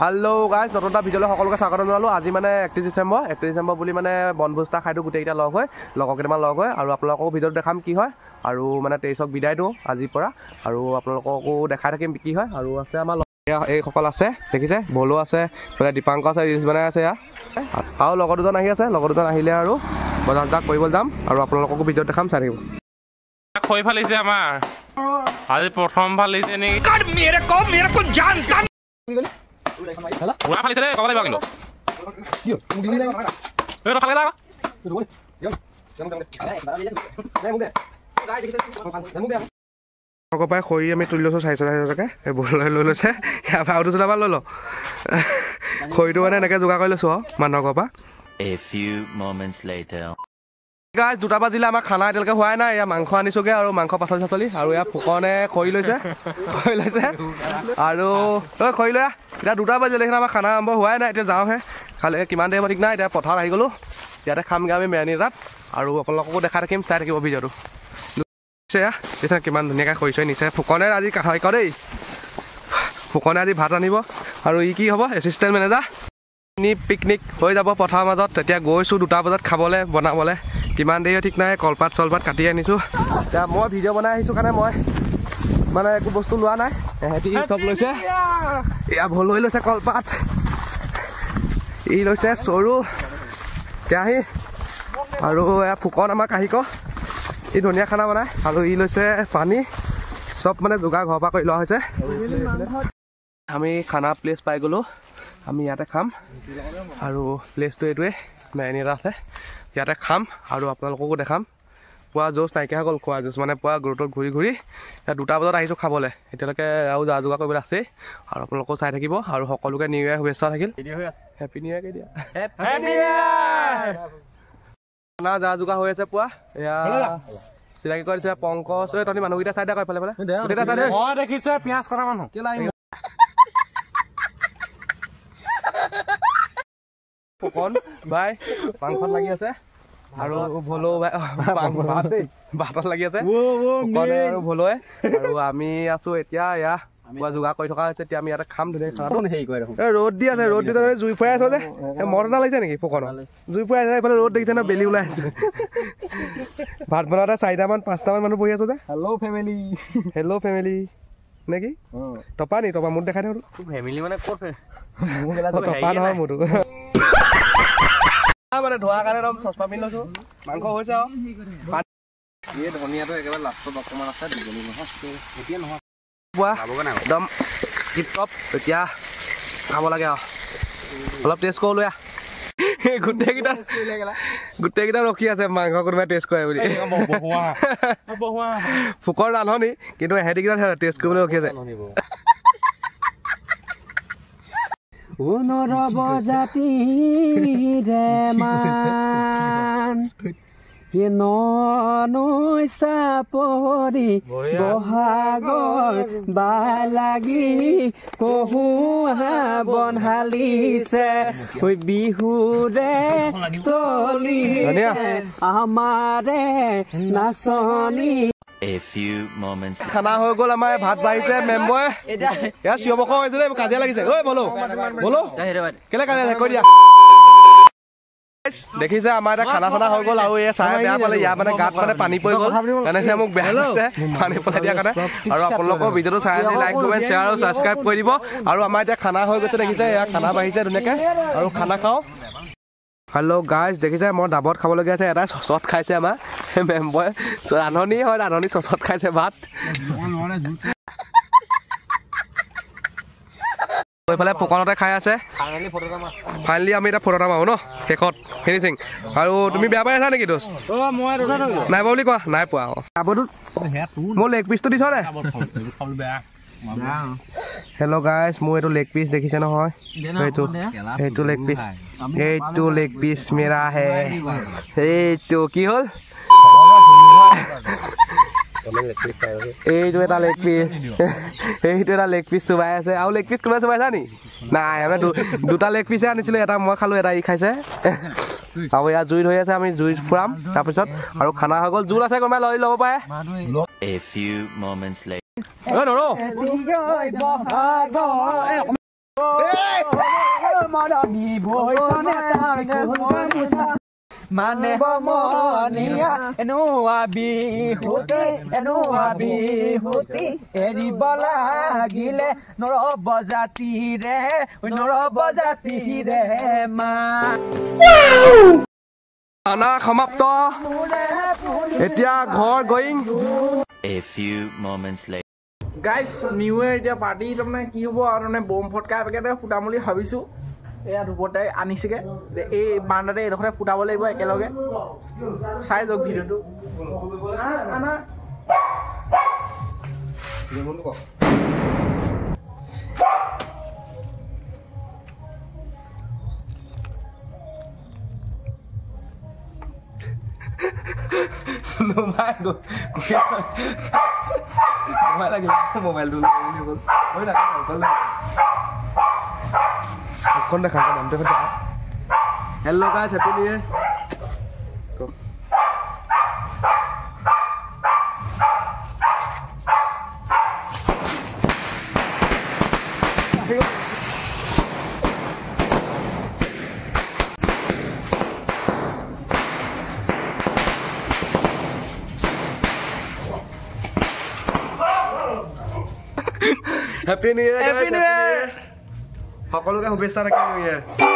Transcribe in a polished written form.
Hello' guys, নতুন এটা ভিডিঅ'লৈ সকলোকে স্বাগতম জনালোঁ। আজি মানে 31 ডিচেম্বৰ বুলি মানে বনভোজ এটা খাই দিওঁ গোটেইকেইটা লগ হৈ, লগৰ কেইটামান লগ হৈ। আৰু আপোনালোককো ভিডিঅ'ত দেখাম কি হয়, আৰু মানে 23ক বিদায় দিওঁ আজিৰ পৰা, আৰু আপোনালোককো দেখাই থাকিম কি হয়। আৰু আছে আমাৰ এইসকল আছে, দেখিছে, বলো আছে, মানে দীপাংকৰ আছে, ৰিলচ বনাই আছে ইয়াত, আৰু লগৰ দুজন আহি আছে। লগৰ দুজন আহিলে আৰু বজাৰ চজাৰ কৰিবলৈ যাম, আৰু আপোনালোককো ভিডিঅ'ত দেখাম, চাই থাকিব। খৈ ফালিছে আমাৰ আজি প্ৰথম ফালিছে নেকি? পুৰা ফালিছে দেই, ক'ব লাগিব কিন্তু পৰাই খৰি আমি তুলি লৈছোঁ 400 টকাকৈ, এইবোৰ লৈ লৈছে। আৰু দুজনমান লৈ লওঁ, খৰিটো মানে এনেকৈ যোগাৰ কৰি লৈছোঁ আৰু মানুহৰ পৰা। গাইজ 2টা বাজিলে, আমাৰ খানা এতিয়ালৈকে হোৱাই নাই। এয়া মাংস আনিছোগৈ, আৰু মাংস পাচলি, আৰু ইয়াত ফুকনে খৰি লৈছে আৰু খৰি লৈ এতিয়া 2টা বাজিলে, আমাৰ খানা আৰম্ভ হোৱাই নাই। এতিয়া যাওঁহে, খালি কিমান দেৰি হ'ব ঠিক নাই। এতিয়া পথাৰত আহি গ'লোঁ, ইয়াতে খামগৈ আমি মেৰানি তাত, আৰু আপোনালোককো দেখাই থাকিম, চাই থাকিব ভিডিঅ'টো। এতিয়া কিমান ধুনীয়াকৈ খৰি চৰি নিছে। ফুকনে আজি কাহাৰিক দেই, ফুকনে আজি ভাত আনিব, আৰু ই কি হ'ব, এছিষ্টেণ্ট মেনেজাৰ। পিকনিক হৈ যাব পথাৰৰ মাজত। তেতিয়া গৈছোঁ 2টা বজাত খাবলৈ বনাবলৈ, কিমান দেৰি ঠিক নাই। কলপাত চলপাত কাটি আনিছোঁ। এতিয়া মই ভিডিঅ' বনাই আহিছোঁ কাৰণে মই মানে একো বস্তু লোৱা নাই, সিহঁতি চব লৈছে। এয়া ভল লৈ লৈছে কলপাত, ই লৈছে চৰু, কেৰাহী, আৰু এয়া ফুকন আমাৰ কাহিক, ই ধুনীয়া খানা বনায়, আৰু ই লৈছে পানী, চব মানে যোগাৰ ঘৰৰ পৰা কৰি লোৱা হৈছে। আমি খানা প্লেচ পাই গ'লোঁ, আমি ইয়াতে খাম, আৰু প্লেচটো এইটোৱে, মেৰানি এটা আছে, ইয়াতে খাম, আৰু আপোনালোককো দেখাম। পুৱা জোচ নাইকিয়া হৈ গ'ল, খোৱা জোচ মানে পুৱা গুৰুত্বত ঘূৰি ঘূৰি এতিয়া 2টা বজাত আহিছোঁ খাবলৈ। এতিয়ালৈকে আৰু যা যোগাৰ কৰিবলৈ আছেই, আৰু আপোনালোকেও চাই থাকিব, আৰু সকলোকে নিউ ইয়েৰ শুভেচ্ছা থাকিল। হেপী নিউ ইয়েৰ দিয়া, খানা যা যোগাৰ হৈ আছে পুৱা। এয়া চিনাকি কৰি দিছে পংকজ, তহঁতি মানুহকেইটা চাই দে, এইফালে দেখিছে পিঁয়াজ কটা মানুহ ফুকন ভাই মাংসত লাগি আছে, আৰু ভলো ভাই ভাতত লাগি আছে, ফুকনে আৰু ভলোৱে, আৰু আমি আছো এতিয়া এয়া যোগাৰ কৰি থকা হৈছে। এতিয়া আমি ইয়াতে খাম ধুনীয়া খানাটো। ৰ'দ দি আছে, ৰ'দ দি জুই ফুৱাই আছ যে, মৰণা লাগিছে নেকি ফুকনৰ? জুই ফুৱাই আছে, এইফালে ৰ'দ দেখিছে ন, বেলি ওলাই আছে। ভাত বনাওঁতে 4টামান 5টামান মানুহ বহি আছো যে। হেল্ল' ফেমিলি নেকি? টপা নি? টপা মোক দেখাই থাকোঁ। ফেমিলি মানে ক'ত? টপা নহয় মোৰতো, মানে ধোৱাৰ কাৰণে একদম চচপা পিন্ধি লৈছোঁ। মাংস হৈছে আৰু এই ধনিয়াটো একেবাৰে লাষ্টত অকণমান আছে, একদম টিপ টপ। এতিয়া খাব লাগে আৰু অলপ টেষ্ট কৰোঁ লৈ গোটেইকেইটা ৰখি আছে মাংস কোনোবাই টেষ্ট কৰে বুলি। ফুকৰ ৰান্ধনি, কিন্তু এহেঁতিকেইটা টেষ্ট কৰিবলৈ ৰখি আছে। চাপৰি বহাগৰ বালাগি কহুহা বনহালিছে বিহুৰে তলি আমাৰে নাচনি। খানা হৈ গ'ল আমাৰ, ভাত বাঢ়িছে, মেম্বৰে ইয়াৰ চিঞৰ বাখৰ হৈছে দেই, কাজিয়া লাগিছে। ঐ বলো কেলে কাজিয়া কৈ দিয়া। দেখিছে আমাৰ এতিয়া খানা চানা হৈ গ'ল, আৰু এই চাই বেয়া পালে, ইয়াৰ মানে গাত মানে পানী পৰি গ'ল কাৰণে মোক বেয়া লাগিছে পানী পেলাই দিয়াৰ কাৰণে। আৰু আপোনালোকৰ ভিডিঅ'টো চাই আজি লাইক কমেণ্ট শ্বেয়াৰ আৰু ছাবস্ক্ৰাইব কৰি দিব। আৰু আমাৰ এতিয়া খানা হৈ গৈছে, দেখিছে এয়া খানা বাঢ়িছে ধুনীয়াকৈ, আৰু খানা খাওঁ। হেল্ল' গাইজ, দেখিছে মই ডাবত খাবলগীয়া আছে, এটাই চচত খাইছে আমাৰ মেম্বৰে, ৰান্ধনি হয়, ৰান্ধনি চচত খাইছে ভাত। এইফালে ফুকনতে খাই আছে। ফাইনেলি আমি এতিয়া ফটো এটা মাৰো ন, শেষত ফিনিচিং। আৰু তুমি বেয়া পাই আছা নেকি দোষ? নাই পোৱা বুলি কোৱা, নাই পোৱা। মোৰ লেগ পিচটো দিছ নে? হেল্ল' গাইজ, মোৰ এইটো লেগ পিচ দেখিছে নহয়, সেইটো লেগ পিচ, এইটো লেগ পিচ মেৰা হে। এইটো কি হ'ল, এইটো এটা লেগ পিচ, এইটো এটা লেগ পিচ চুবাই আছে। আৰু লেগ পিচ কোনোবাই চুবাইছা নি? নাই, আমি 2টা লেগ পিচে আনিছিলোঁ, এটা মই খালোঁ, এটা ই খাইছে। আৰু ইয়াত জুই ধৰি আছে, আমি জুই ফুৰাম তাৰপিছত। আৰু খানা হৈ গ'ল, জোল আছে কোনোবাই লৈ ল'ব পাৰে। A few moments later. নৰো মানে মনিয়া এনোৱা বিহুতি এৰিব লাগিলে নৰবজাতিৰে মা খানা সমাপ্ত এতিয়া ঘৰ going A few moments later. Guys new year এতিয়া পাৰ্টি তাৰমানে কি হ'ব আৰু তাৰমানে বম ফটকা পেকেটে ফুটাম বুলি ভাবিছোঁ এয়া ধূপতে আনিছেগৈ এই বাৰাণ্ডাতে এইডোখৰতে ফুটাব লাগিব একেলগে চাই যাওক ভিডিঅ'টো মোবাইলটো দেখা hello' guys happy new year happy new year সকলোকে শুভেচ্ছা থাকিল নিউ ইয়েৰ